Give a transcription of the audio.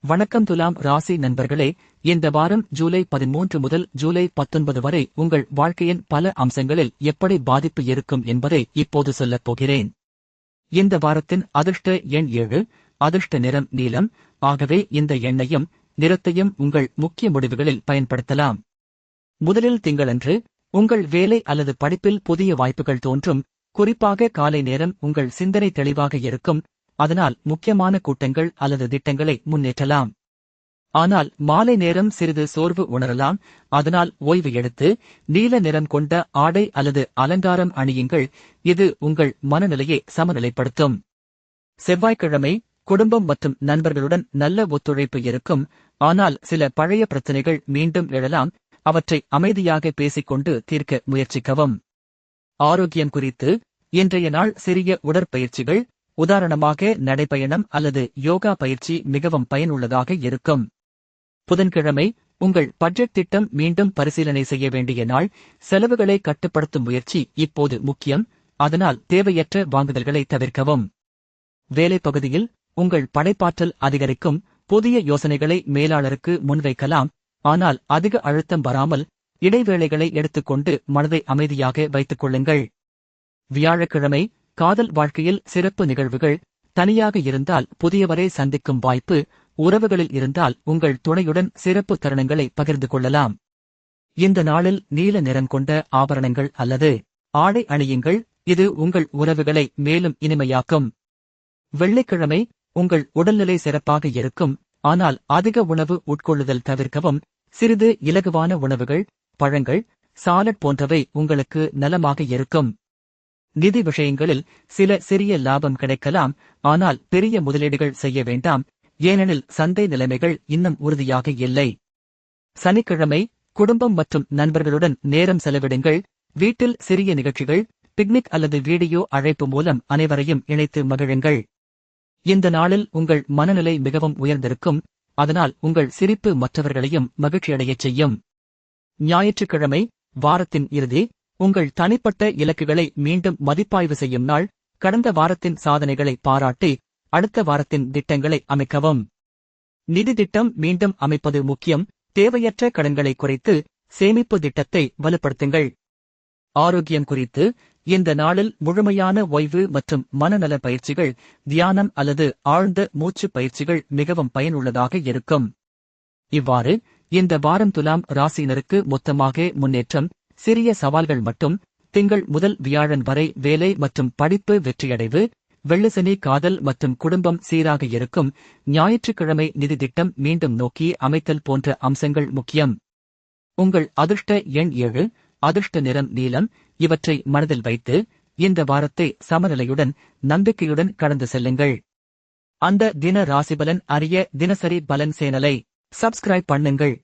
வணக்கம் துலாம் ராசி நண்பர்களே, இந்த வாரம் ஜூலை 13 முதல் ஜூலை 19 வரை உங்கள் வாழ்க்கையின் பல அம்சங்களில் எப்படி பாதிப்பு இருக்கும் என்பதை இப்போது சொல்லப் போகிறேன். இந்த வாரத்தின் அதிர்ஷ்ட எண் 7, அதிர்ஷ்ட நிறம் நீலம். ஆகவே இந்த எண்ணையும் நிறத்தையும் உங்கள் முக்கிய முடிவுகளில் பயன்படுத்தலாம். முதலில் திங்களன்று உங்கள் வேலை அல்லது படிப்பில் புதிய வாய்ப்புகள் தோன்றும். குறிப்பாக காலை நேரம் உங்கள் சிந்தனை தெளிவாக இருக்கும். அதனால் முக்கியமான கூட்டங்கள் அல்லது திட்டங்களை முன்னேற்றலாம். ஆனால் மாலை நேரம் சிறிது சோர்வு உணரலாம். அதனால் ஓய்வு எடுத்து நீல நிறம் கொண்ட ஆடை அல்லது அலங்காரம் அணியுங்கள். இது உங்கள் மனநிலையை சமநிலைப்படுத்தும். செவ்வாய்க்கிழமை குடும்பம் மற்றும் நண்பர்களுடன் நல்ல ஒத்துழைப்பு இருக்கும். ஆனால் சில பழைய பிரச்சனைகள் மீண்டும் எழலாம். அவற்றை அமைதியாக பேசிக்கொண்டு தீர்க்க முயற்சிக்கவும். ஆரோக்கியம் குறித்து இன்றைய நாள் சிறிய உடற்பயிற்சிகள், உதாரணமாக நடைபயணம் அல்லது யோகா பயிற்சி மிகவும் பயனுள்ளதாக இருக்கும். புதன்கிழமை உங்கள் பட்ஜெட் திட்டம் மீண்டும் பரிசீலனை செய்ய வேண்டிய நாள். செலவுகளை கட்டுப்படுத்தும் முயற்சி இப்போது முக்கியம். அதனால் தேவையற்ற வாங்குதல்களை தவிர்க்கவும். வேலை பகுதியில் உங்கள் படைப்பாற்றல் அதிகரிக்கும். புதிய யோசனைகளை மேலாளருக்கு முன்வைக்கலாம். ஆனால் அதிக அழுத்தம் வராமல் இடைவேளைகளை எடுத்துக்கொண்டு மனதை அமைதியாக வைத்துக் கொள்ளுங்கள். வியாழக்கிழமை காதல் வாழ்க்கையில் சிறப்பு நிகழ்வுகள். தனியாக இருந்தால் புதியவரை சந்திக்கும் வாய்ப்பு. உறவுகளில் இருந்தால் உங்கள் துணையுடன் சிறப்பு தருணங்களை பகிர்ந்து கொள்ளலாம். இந்த நாளில் நீல நிறம் கொண்ட ஆபரணங்கள் அல்லது ஆடை அணியுங்கள். இது உங்கள் உறவுகளை மேலும் இனிமையாக்கும். வெள்ளிக்கிழமை உங்கள் உடல்நிலை சிறப்பாக இருக்கும். ஆனால் அதிக உணவு உட்கொள்ளுதல் தவிர்க்கவும். சிறிது இலகுவான உணவுகள், பழங்கள், சாலட் போன்றவை உங்களுக்கு நலமாக இருக்கும். நிதி விஷயங்களில் சில சிறிய லாபம் கிடைக்கலாம். ஆனால் பெரிய முதலீடுகள் செய்ய வேண்டாம். ஏனெனில் சந்தை நிலைமைகள் இன்னும் உறுதியாக இல்லை. சனிக்கிழமை குடும்பம் மற்றும் நண்பர்களுடன் நேரம் செலவிடுங்கள். வீட்டில் சிறிய நிகழ்ச்சிகள், பிக்னிக் அல்லது வீடியோ அழைப்பு மூலம் அனைவரையும் இணைத்து மகிழுங்கள். இந்த நாளில் உங்கள் மனநிலை மிகவும் உயர்ந்திருக்கும். அதனால் உங்கள் சிரிப்பு மற்றவர்களையும் மகிழ்ச்சியடையச் செய்யும். ஞாயிற்றுக்கிழமை வாரத்தின் இறுதி உங்கள் தனிப்பட்ட இலக்குகளை மீண்டும் மதிப்பாய்வு செய்யும் நாள். கடந்த வாரத்தின் சாதனைகளை பாராட்டி அடுத்த வாரத்தின் திட்டங்களை அமைக்கவும். நிதி திட்டம் மீண்டும் அமைப்பது முக்கியம். தேவையற்ற கடன்களை குறைத்து சேமிப்பு திட்டத்தை வலுப்படுத்துங்கள். ஆரோக்கியம் குறித்து இந்த நாளில் முழுமையான ஓய்வு மற்றும் மனநல பயிற்சிகள், தியானம் அல்லது ஆழ்ந்த மூச்சு பயிற்சிகள் மிகவும் பயனுள்ளதாக இருக்கும். இவ்வாறு இந்த வாரம் துலாம் ராசியினருக்கு மொத்தமாக முன்னேற்றம். சிறிய சவால்கள் மட்டும். திங்கள் முதல் வியாழன் வரை வேலை மற்றும் படிப்பு வெற்றியடைவு. வெள்ளிசனி காதல் மற்றும் குடும்பம் சீராக இருக்கும். ஞாயிற்றுக்கிழமை நிதி திட்டம் மீண்டும் நோக்கி அமைத்தல் போன்ற அம்சங்கள் முக்கியம். உங்கள் அதிர்ஷ்ட எண் 7, அதிர்ஷ்ட நிறம் நீலம். இவற்றை மனதில் வைத்து இந்த வாரத்தை சமநிலையுடன் நம்பிக்கையுடன் கடந்து செல்லுங்கள். அந்த தின ராசிபலன் அறிய தினசரி பலன் சேனலை சப்ஸ்கிரைப் பண்ணுங்கள்.